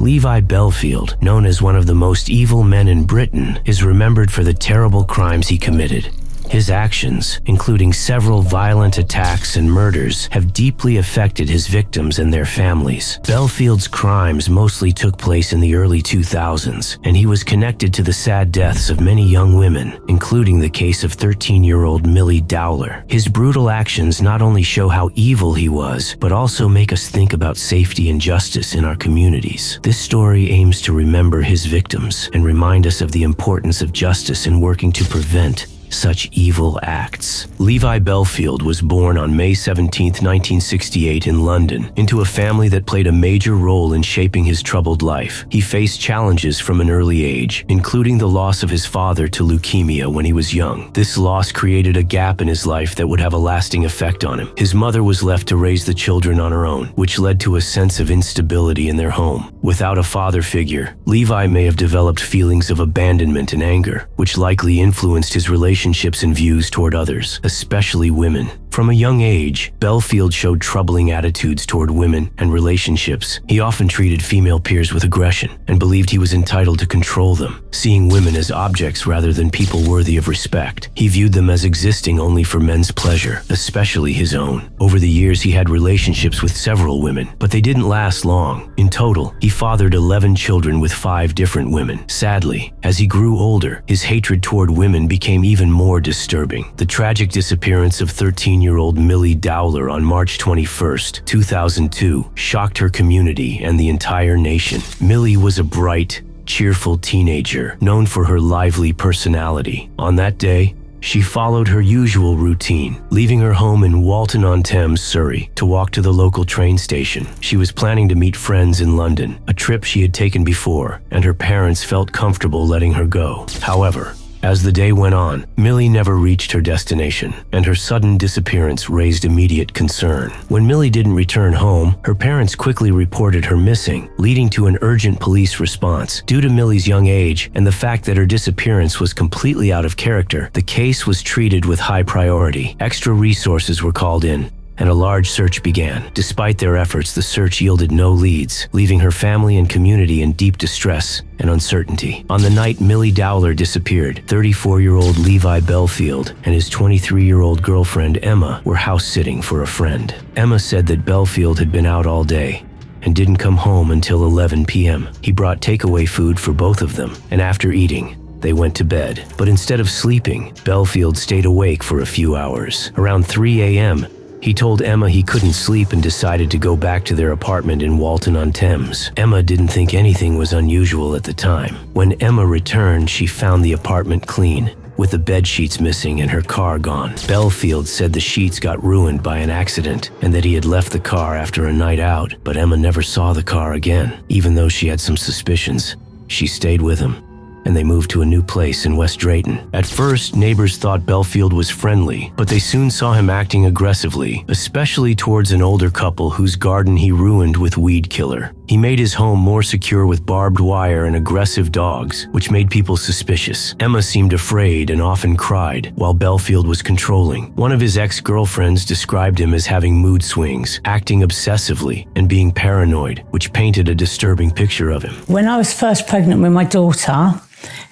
Levi Bellfield, known as one of the most evil men in Britain, is remembered for the terrible crimes he committed. His actions, including several violent attacks and murders, have deeply affected his victims and their families. Bellfield's crimes mostly took place in the early 2000s, and he was connected to the sad deaths of many young women, including the case of 13-year-old Millie Dowler. His brutal actions not only show how evil he was, but also make us think about safety and justice in our communities. This story aims to remember his victims and remind us of the importance of justice in working to prevent such evil acts. Levi Bellfield was born on May 17, 1968 in London, into a family that played a major role in shaping his troubled life. He faced challenges from an early age, including the loss of his father to leukemia when he was young. This loss created a gap in his life that would have a lasting effect on him. His mother was left to raise the children on her own, which led to a sense of instability in their home. Without a father figure, Levi may have developed feelings of abandonment and anger, which likely influenced his relationships and views toward others, especially women. From a young age, Bellfield showed troubling attitudes toward women and relationships. He often treated female peers with aggression and believed he was entitled to control them, seeing women as objects rather than people worthy of respect. He viewed them as existing only for men's pleasure, especially his own. Over the years, he had relationships with several women, but they didn't last long. In total, he fathered 11 children with 5 different women. Sadly, as he grew older, his hatred toward women became even more disturbing. The tragic disappearance of 13-year-old Millie Dowler on March 21, 2002, shocked her community and the entire nation. Millie was a bright, cheerful teenager, known for her lively personality. On that day, she followed her usual routine, leaving her home in Walton-on-Thames, Surrey, to walk to the local train station. She was planning to meet friends in London, a trip she had taken before, and her parents felt comfortable letting her go. However, as the day went on, Millie never reached her destination, and her sudden disappearance raised immediate concern. When Millie didn't return home, her parents quickly reported her missing, leading to an urgent police response. Due to Millie's young age and the fact that her disappearance was completely out of character, the case was treated with high priority. Extra resources were called in, and a large search began. Despite their efforts, the search yielded no leads, leaving her family and community in deep distress and uncertainty. On the night Millie Dowler disappeared, 34-year-old Levi Bellfield and his 23-year-old girlfriend Emma were house-sitting for a friend. Emma said that Bellfield had been out all day and didn't come home until 11 p.m. He brought takeaway food for both of them, and after eating, they went to bed. But instead of sleeping, Bellfield stayed awake for a few hours. Around 3 a.m., he told Emma he couldn't sleep and decided to go back to their apartment in Walton-on-Thames. Emma didn't think anything was unusual at the time. When Emma returned, she found the apartment clean, with the bed sheets missing and her car gone. Bellfield said the sheets got ruined by an accident and that he had left the car after a night out, but Emma never saw the car again. Even though she had some suspicions, she stayed with him, and they moved to a new place in West Drayton. At first, neighbors thought Bellfield was friendly, but they soon saw him acting aggressively, especially towards an older couple whose garden he ruined with weed killer. He made his home more secure with barbed wire and aggressive dogs, which made people suspicious. Emma seemed afraid and often cried, while Bellfield was controlling. One of his ex-girlfriends described him as having mood swings, acting obsessively, and being paranoid, which painted a disturbing picture of him. When I was first pregnant with my daughter,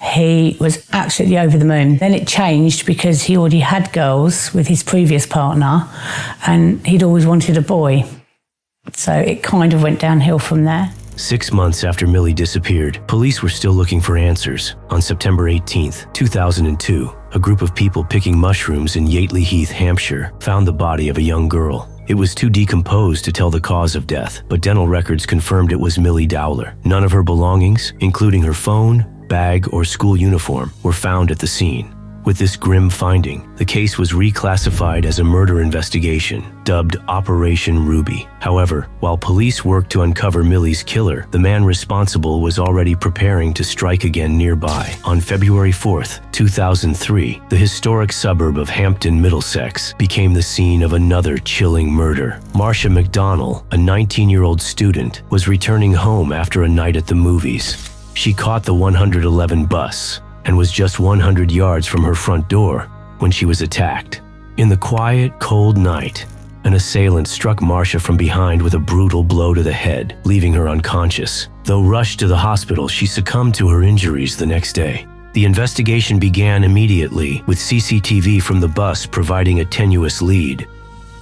he was absolutely over the moon. Then it changed because he already had girls with his previous partner, and he'd always wanted a boy. So it kind of went downhill from there. 6 months after Millie disappeared, police were still looking for answers. On September 18, 2002, a group of people picking mushrooms in Yateley Heath, Hampshire, found the body of a young girl. It was too decomposed to tell the cause of death, but dental records confirmed it was Millie Dowler. None of her belongings, including her phone, bag, or school uniform, were found at the scene. With this grim finding, the case was reclassified as a murder investigation, dubbed Operation Ruby. However, while police worked to uncover Millie's killer, the man responsible was already preparing to strike again nearby. On February 4, 2003, the historic suburb of Hampton, Middlesex, became the scene of another chilling murder. Marcia McDonnell, a 19-year-old student, was returning home after a night at the movies. She caught the 111 bus and was just 100 yards from her front door when she was attacked. In the quiet, cold night, An assailant struck Marcia from behind with a brutal blow to the head, leaving her unconscious. Though rushed to the hospital, she succumbed to her injuries the next day. The investigation began immediately, with CCTV from the bus providing a tenuous lead.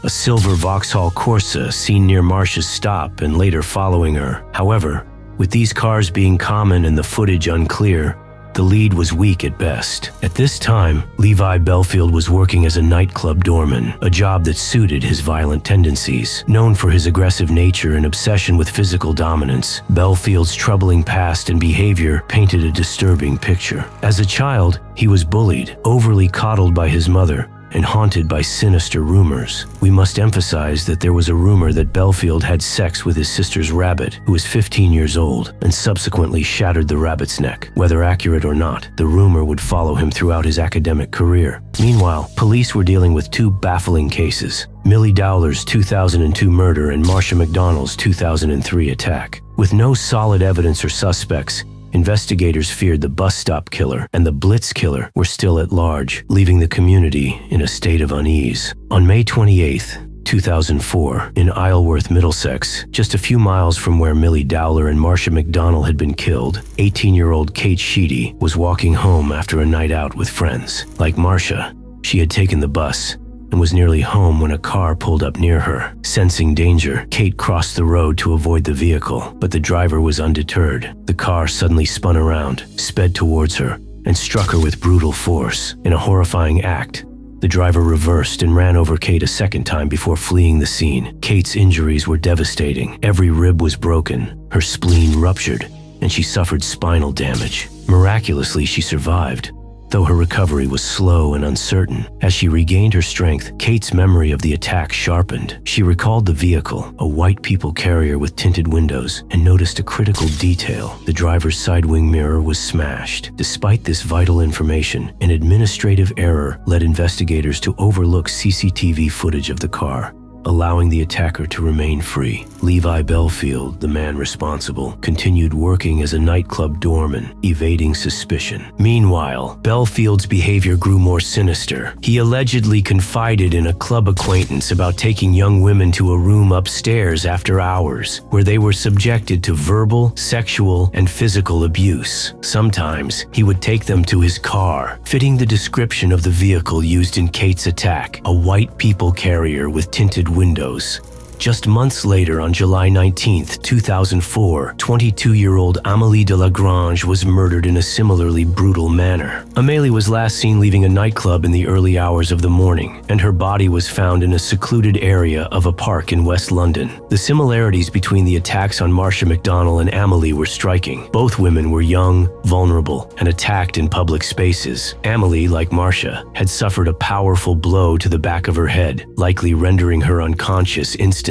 A silver Vauxhall Corsa seen near Marcia's stop and later following her. However, with these cars being common and the footage unclear, the lead was weak at best. At this time, Levi Bellfield was working as a nightclub doorman, a job that suited his violent tendencies. Known for his aggressive nature and obsession with physical dominance, Bellfield's troubling past and behavior painted a disturbing picture. As a child, he was bullied, overly coddled by his mother, and haunted by sinister rumors. We must emphasize that there was a rumor that Bellfield had sex with his sister's rabbit, who was 15 years old, and subsequently shattered the rabbit's neck. Whether accurate or not, the rumor would follow him throughout his academic career. Meanwhile, police were dealing with two baffling cases: Millie Dowler's 2002 murder and Marcia McDonald's 2003 attack. With no solid evidence or suspects, investigators feared the bus stop killer and the blitz killer were still at large, leaving the community in a state of unease. On May 28, 2004, in Isleworth, Middlesex, just a few miles from where Millie Dowler and Marcia McDonald had been killed, 18-year-old Kate Sheedy was walking home after a night out with friends. Like Marcia, she had taken the bus and was nearly home when a car pulled up near her. Sensing danger, Kate crossed the road to avoid the vehicle, but the driver was undeterred. The car suddenly spun around, sped towards her, and struck her with brutal force. In a horrifying act, the driver reversed and ran over Kate a second time before fleeing the scene. Kate's injuries were devastating. Every rib was broken, her spleen ruptured, and she suffered spinal damage. Miraculously, she survived, though her recovery was slow and uncertain. As she regained her strength, Kate's memory of the attack sharpened. She recalled the vehicle, a white people carrier with tinted windows, and noticed a critical detail: the driver's side wing mirror was smashed. Despite this vital information, an administrative error led investigators to overlook CCTV footage of the car, allowing the attacker to remain free. Levi Bellfield, the man responsible, continued working as a nightclub doorman, evading suspicion. Meanwhile, Bellfield's behavior grew more sinister. He allegedly confided in a club acquaintance about taking young women to a room upstairs after hours, where they were subjected to verbal, sexual, and physical abuse. Sometimes, he would take them to his car, fitting the description of the vehicle used in Kate's attack, a white people carrier with tinted windows. Just months later, on July 19, 2004, 22-year-old Amélie de Lagrange was murdered in a similarly brutal manner. Amélie was last seen leaving a nightclub in the early hours of the morning, and her body was found in a secluded area of a park in West London. The similarities between the attacks on Marcia McDonald and Amélie were striking. Both women were young, vulnerable, and attacked in public spaces. Amélie, like Marcia, had suffered a powerful blow to the back of her head, likely rendering her unconscious instantly.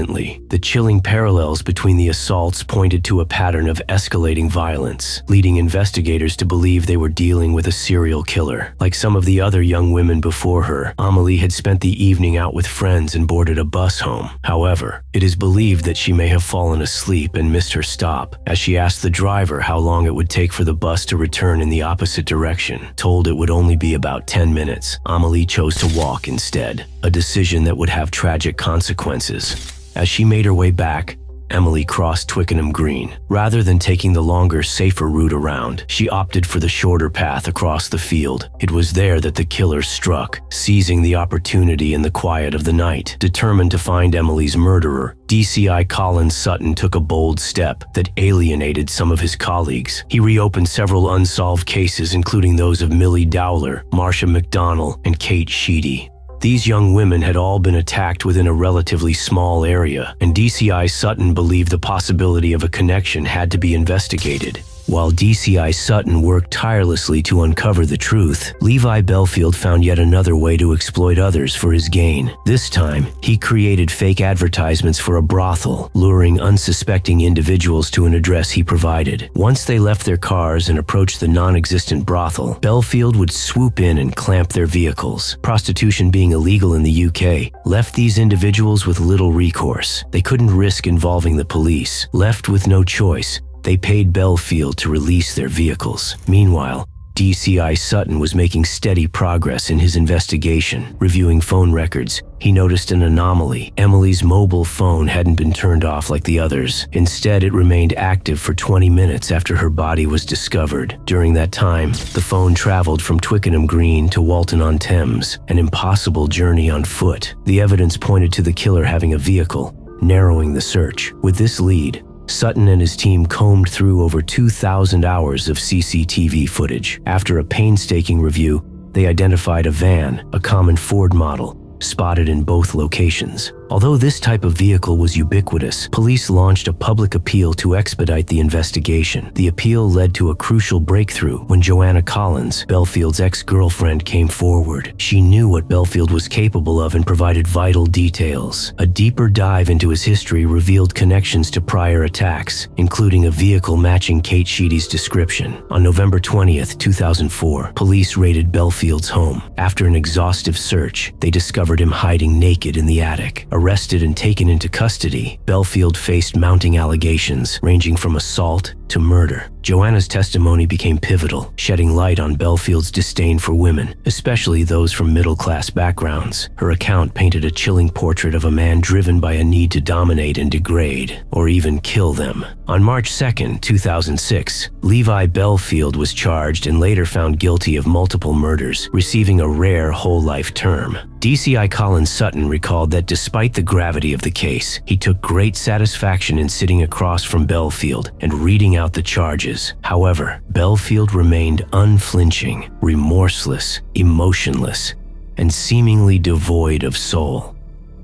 The chilling parallels between the assaults pointed to a pattern of escalating violence, leading investigators to believe they were dealing with a serial killer. Like some of the other young women before her, Amélie had spent the evening out with friends and boarded a bus home. However, it is believed that she may have fallen asleep and missed her stop, as she asked the driver how long it would take for the bus to return in the opposite direction. Told it would only be about 10 minutes, Amélie chose to walk instead, a decision that would have tragic consequences. As she made her way back, Amélie crossed Twickenham Green. Rather than taking the longer, safer route around, she opted for the shorter path across the field. It was there that the killer struck, seizing the opportunity in the quiet of the night. Determined to find Amelie's murderer, DCI Colin Sutton took a bold step that alienated some of his colleagues. He reopened several unsolved cases, including those of Millie Dowler, Marcia McDonald, and Kate Sheedy. These young women had all been attacked within a relatively small area, and DCI Sutton believed the possibility of a connection had to be investigated. While DCI Sutton worked tirelessly to uncover the truth, Levi Bellfield found yet another way to exploit others for his gain. This time, he created fake advertisements for a brothel, luring unsuspecting individuals to an address he provided. Once they left their cars and approached the non-existent brothel, Bellfield would swoop in and clamp their vehicles. Prostitution being illegal in the UK left these individuals with little recourse. They couldn't risk involving the police. Left with no choice, they paid Bellfield to release their vehicles. Meanwhile, DCI Sutton was making steady progress in his investigation. Reviewing phone records, he noticed an anomaly. Emily's mobile phone hadn't been turned off like the others. Instead, it remained active for 20 minutes after her body was discovered. During that time, the phone traveled from Twickenham Green to Walton-on-Thames, an impossible journey on foot. The evidence pointed to the killer having a vehicle, narrowing the search. With this lead, Sutton and his team combed through over 2,000 hours of CCTV footage. After a painstaking review, they identified a van, a common Ford model, spotted in both locations. Although this type of vehicle was ubiquitous, police launched a public appeal to expedite the investigation. The appeal led to a crucial breakthrough when Joanna Collins, Bellfield's ex-girlfriend, came forward. She knew what Bellfield was capable of and provided vital details. A deeper dive into his history revealed connections to prior attacks, including a vehicle matching Kate Sheedy's description. On November 20th, 2004, police raided Bellfield's home. After an exhaustive search, they discovered him hiding naked in the attic. Arrested and taken into custody, Bellfield faced mounting allegations ranging from assault to murder. Joanna's testimony became pivotal, shedding light on Bellfield's disdain for women, especially those from middle-class backgrounds. Her account painted a chilling portrait of a man driven by a need to dominate and degrade, or even kill them. On March 2nd, 2006, Levi Bellfield was charged and later found guilty of multiple murders, receiving a rare whole-life term. DCI Colin Sutton recalled that despite the gravity of the case, he took great satisfaction in sitting across from Bellfield and reading out the charges. However, Bellfield remained unflinching, remorseless, emotionless, and seemingly devoid of soul,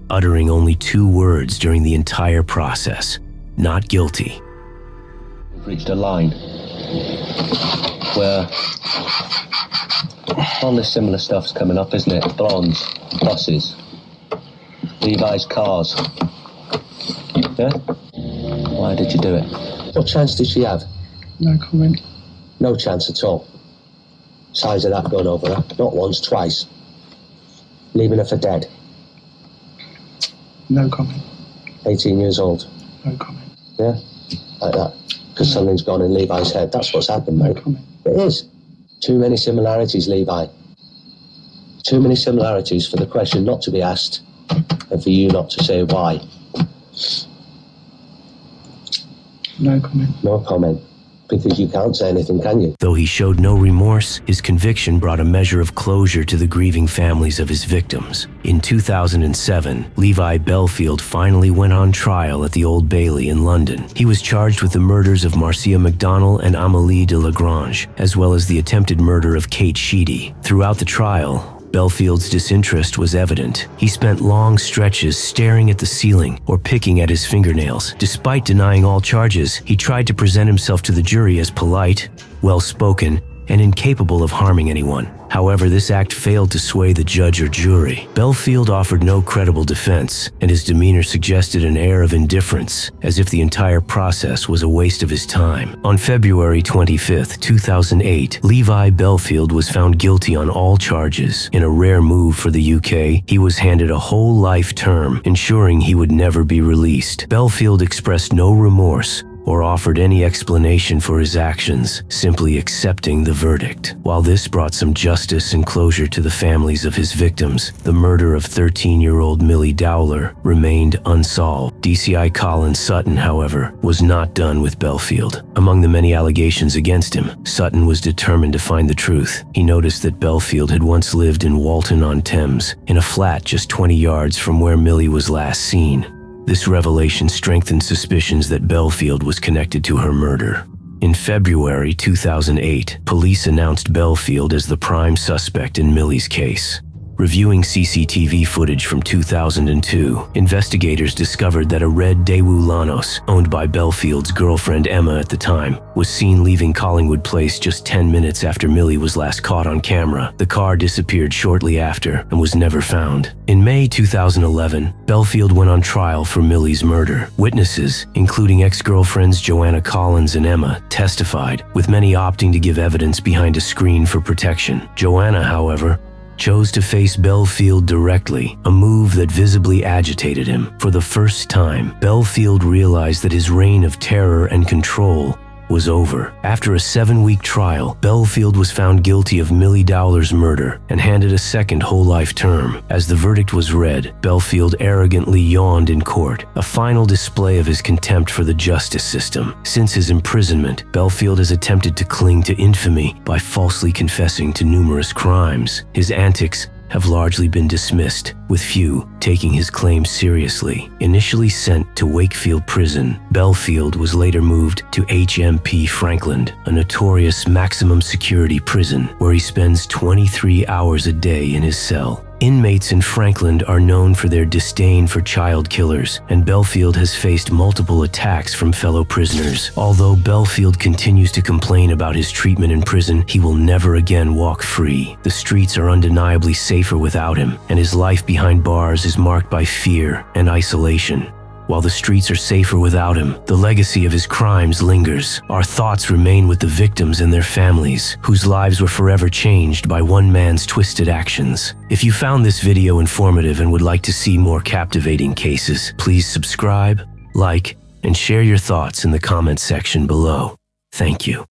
uttering only 2 words during the entire process: not guilty. We've reached a line where all this similar stuff's coming up, isn't it? Blondes, buses, Levi's cars. Yeah? Why did you do it? What chance did she have? No comment. No chance at all. Size of that gun over her. Not once, twice. Leaving her for dead. No comment. 18 years old. No comment. Yeah? Like that. Because something's gone in Levi's head. That's what's happened, mate. No comment. It is. Too many similarities, Levi. Too many similarities for the question not to be asked and for you not to say why. No comment. No comment. Because you can't say anything, can you? Though he showed no remorse, his conviction brought a measure of closure to the grieving families of his victims. In 2007, Levi Bellfield finally went on trial at the Old Bailey in London. He was charged with the murders of Marcia McDonnell and Amélie de Lagrange, as well as the attempted murder of Kate Sheedy. Throughout the trial, Bellfield's disinterest was evident. He spent long stretches staring at the ceiling or picking at his fingernails. Despite denying all charges, he tried to present himself to the jury as polite, well-spoken, and incapable of harming anyone. However, this act failed to sway the judge or jury. Bellfield offered no credible defense, and his demeanor suggested an air of indifference, as if the entire process was a waste of his time. On February 25, 2008, Levi Bellfield was found guilty on all charges. In a rare move for the UK, he was handed a whole life term, ensuring he would never be released. Bellfield expressed no remorse or offered any explanation for his actions, simply accepting the verdict. While this brought some justice and closure to the families of his victims, the murder of 13-year-old Millie Dowler remained unsolved. DCI Colin Sutton, however, was not done with Bellfield. Among the many allegations against him, Sutton was determined to find the truth. He noticed that Bellfield had once lived in Walton-on-Thames, in a flat just 20 yards from where Millie was last seen. This revelation strengthened suspicions that Bellfield was connected to her murder. In February 2008, police announced Bellfield as the prime suspect in Millie's case. Reviewing CCTV footage from 2002, investigators discovered that a red Daewoo Lanos, owned by Bellfield's girlfriend Emma at the time, was seen leaving Collingwood Place just 10 minutes after Millie was last caught on camera. The car disappeared shortly after and was never found. In May 2011, Bellfield went on trial for Millie's murder. Witnesses, including ex-girlfriends Joanna Collins and Emma, testified, with many opting to give evidence behind a screen for protection. Joanna, however, chose to face Bellfield directly, a move that visibly agitated him. For the first time, Bellfield realized that his reign of terror and control was over. After a 7-week trial, Bellfield was found guilty of Millie Dowler's murder and handed a second whole-life term. As the verdict was read, Bellfield arrogantly yawned in court, a final display of his contempt for the justice system. Since his imprisonment, Bellfield has attempted to cling to infamy by falsely confessing to numerous crimes. His antics have largely been dismissed, with few taking his claims seriously. Initially sent to Wakefield Prison, Bellfield was later moved to HMP Franklin, a notorious maximum security prison where he spends 23 hours a day in his cell. Inmates in Franklin are known for their disdain for child killers, and Bellfield has faced multiple attacks from fellow prisoners. Although Bellfield continues to complain about his treatment in prison, he will never again walk free. The streets are undeniably safer without him, and his life behind bars is marked by fear and isolation. While the streets are safer without him, the legacy of his crimes lingers. Our thoughts remain with the victims and their families, whose lives were forever changed by one man's twisted actions. If you found this video informative and would like to see more captivating cases, please subscribe, like, and share your thoughts in the comments section below. Thank you.